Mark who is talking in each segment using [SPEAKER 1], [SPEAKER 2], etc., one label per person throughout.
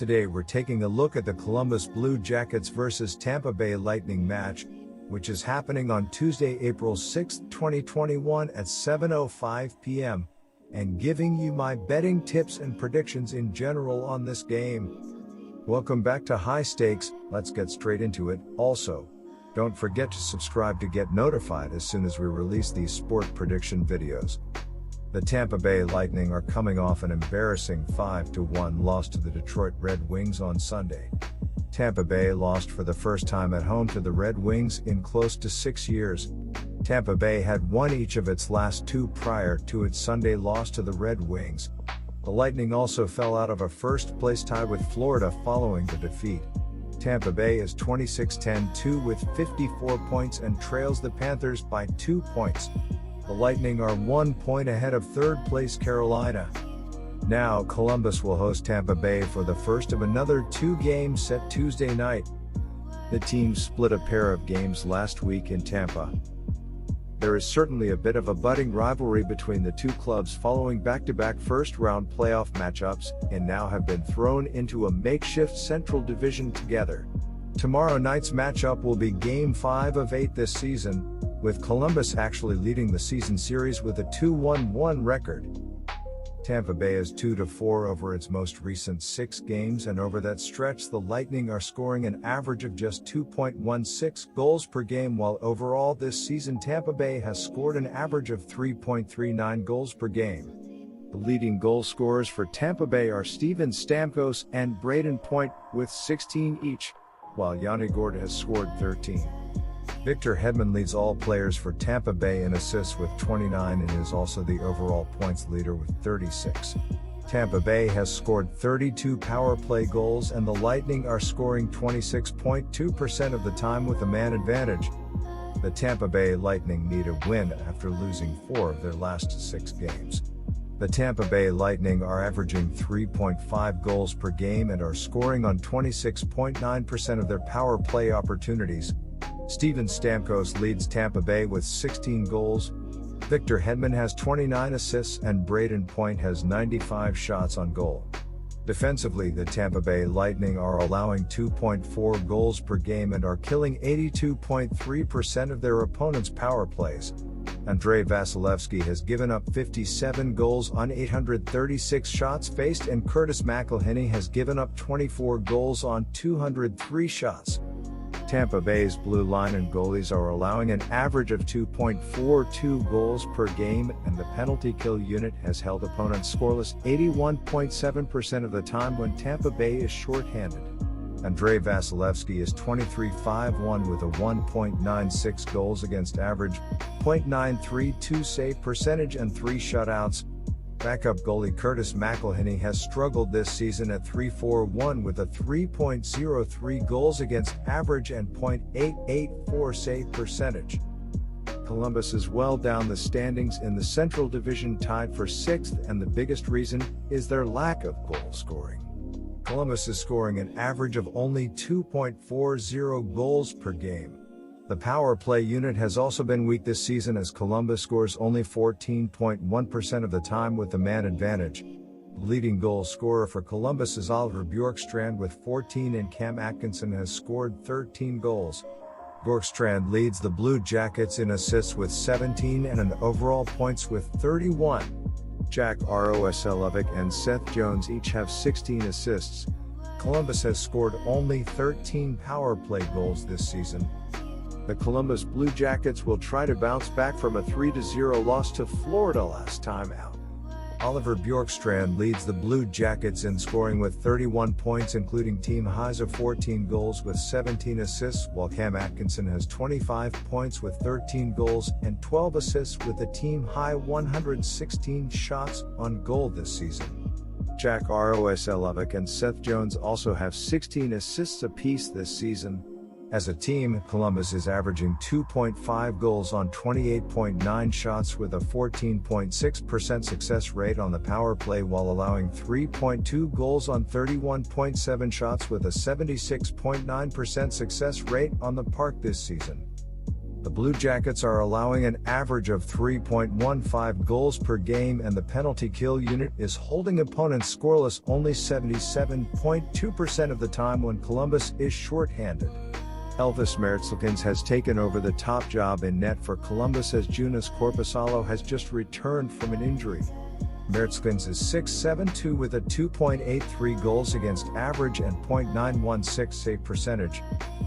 [SPEAKER 1] Today we're taking a look at the Columbus Blue Jackets versus Tampa Bay Lightning match, which is happening on Tuesday, April 6, 2021 at 7:05 p.m., and giving you my betting tips and predictions in general on this game. Welcome back to High Stakes. Let's get straight into it. Also, don't forget to subscribe to get notified as soon as we release these sport prediction videos. The Tampa Bay Lightning are coming off an embarrassing 5-1 loss to the Detroit Red Wings on Sunday. Tampa Bay lost for the first time at home to the Red Wings in close to 6 years. Tampa Bay had won each of its last two prior to its Sunday loss to the Red Wings. The Lightning also fell out of a first-place tie with Florida following the defeat. Tampa Bay is 26-10-2 with 54 points and trails the Panthers by 2 points. The Lightning are 1 point ahead of third-place Carolina. Now, Columbus will host Tampa Bay for the first of another 2 games set Tuesday night. The teams split a pair of games last week in Tampa. There is certainly a bit of a budding rivalry between the two clubs following back-to-back first-round playoff matchups, and now have been thrown into a makeshift Central Division together. Tomorrow night's matchup will be Game 5 of 8 this season, with Columbus actually leading the season series with a 2-1-1 record. Tampa Bay is 2-4 over its most recent 6 games, and over that stretch the Lightning are scoring an average of just 2.16 goals per game, while overall this season Tampa Bay has scored an average of 3.39 goals per game. The leading goal scorers for Tampa Bay are Steven Stamkos and Brayden Point with 16 each, while Yanni Gourde has scored 13. Victor Hedman leads all players for Tampa Bay in assists with 29 and is also the overall points leader with 36. Tampa Bay has scored 32 power play goals, and the Lightning are scoring 26.2% of the time with a man advantage. The Tampa Bay Lightning need a win after losing 4 of their last 6 games. The Tampa Bay Lightning are averaging 3.5 goals per game and are scoring on 26.9% of their power play opportunities. Steven Stamkos leads Tampa Bay with 16 goals. Victor Hedman has 29 assists and Brayden Point has 95 shots on goal. Defensively, the Tampa Bay Lightning are allowing 2.4 goals per game and are killing 82.3% of their opponents' power plays. Andrei Vasilevsky has given up 57 goals on 836 shots faced, and Curtis McElhinney has given up 24 goals on 203 shots. Tampa Bay's blue line and goalies are allowing an average of 2.42 goals per game, and the penalty kill unit has held opponents scoreless 81.7% of the time when Tampa Bay is shorthanded. Andrei Vasilevsky is 23-5-1 with a 1.96 goals against average, .932 save percentage and 3 shutouts. Backup goalie Curtis McElhinney has struggled this season at 3-4-1 with a 3.03 goals against average and .884 save percentage. Columbus is well down the standings in the Central Division, tied for 6th, and the biggest reason is their lack of goal scoring. Columbus is scoring an average of only 2.40 goals per game. The power play unit has also been weak this season, as Columbus scores only 14.1% of the time with the man advantage. The leading goal scorer for Columbus is Oliver Bjorkstrand with 14, and Cam Atkinson has scored 13 goals. Bjorkstrand leads the Blue Jackets in assists with 17 and in overall points with 31. Jack Roslovic and Seth Jones each have 16 assists. Columbus has scored only 13 power play goals this season. The Columbus Blue Jackets will try to bounce back from a 3-0 loss to Florida last time out. Oliver Bjorkstrand leads the Blue Jackets in scoring with 31 points, including team highs of 14 goals with 17 assists, while Cam Atkinson has 25 points with 13 goals and 12 assists with a team high 116 shots on goal this season. Jack Roslovic and Seth Jones also have 16 assists apiece this season. As a team, Columbus is averaging 2.5 goals on 28.9 shots with a 14.6% success rate on the power play, while allowing 3.2 goals on 31.7 shots with a 76.9% success rate on the park this season. The Blue Jackets are allowing an average of 3.15 goals per game, and the penalty kill unit is holding opponents scoreless only 77.2% of the time when Columbus is shorthanded. Elvis Merzlikins has taken over the top job in net for Columbus as Joonas Korpisalo has just returned from an injury. Merzlikins is 6'7" with a 2.83 goals against average and .916 save percentage.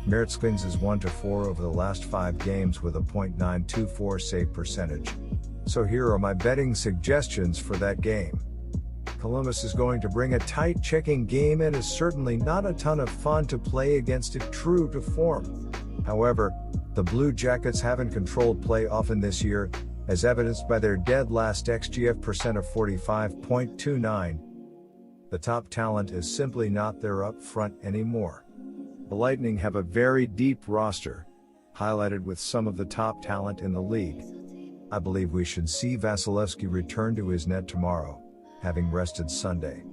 [SPEAKER 1] Merzlikins is 1-4 over the last 5 games with a .924 save percentage. So here are my betting suggestions for that game. Columbus is going to bring a tight checking game and is certainly not a ton of fun to play against it true to form. However, the Blue Jackets haven't controlled play often this year, as evidenced by their dead last XGF percent of 45.29. The top talent is simply not there up front anymore. The Lightning have a very deep roster, highlighted with some of the top talent in the league. I believe we should see Vasilevsky return to his net tomorrow, having rested Sunday.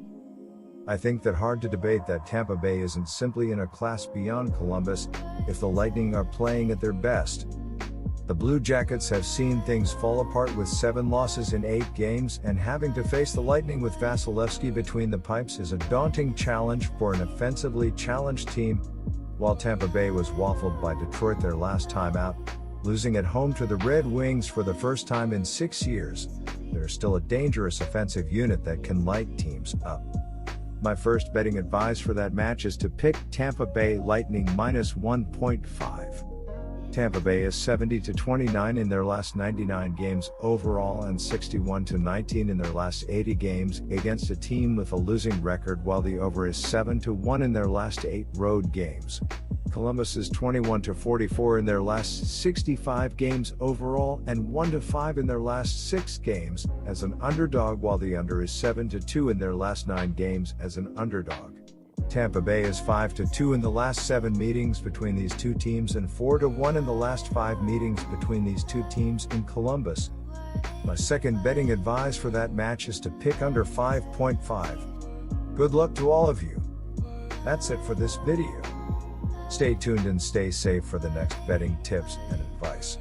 [SPEAKER 1] I think that hard to debate that Tampa Bay isn't simply in a class beyond Columbus if the Lightning are playing at their best. The Blue Jackets have seen things fall apart with 7 losses in 8 games, and having to face the Lightning with Vasilevsky between the pipes is a daunting challenge for an offensively challenged team. While Tampa Bay was waffled by Detroit their last time out, losing at home to the Red Wings for the first time in 6 years, there's still a dangerous offensive unit that can light teams up. My first betting advice for that match is to pick Tampa Bay Lightning minus 1.5. Tampa Bay is 70-29 in their last 99 games overall and 61-19 in their last 80 games against a team with a losing record, while the over is 7-1 in their last 8 road games. Columbus is 21-44 in their last 65 games overall and 1-5 in their last 6 games as an underdog, while the under is 7-2 in their last 9 games as an underdog. Tampa Bay is 5-2 in the last 7 meetings between these two teams and 4-1 in the last 5 meetings between these two teams in Columbus. My second betting advice for that match is to pick under 5.5. Good luck to all of you. That's it for this video. Stay tuned and stay safe for the next betting tips and advice.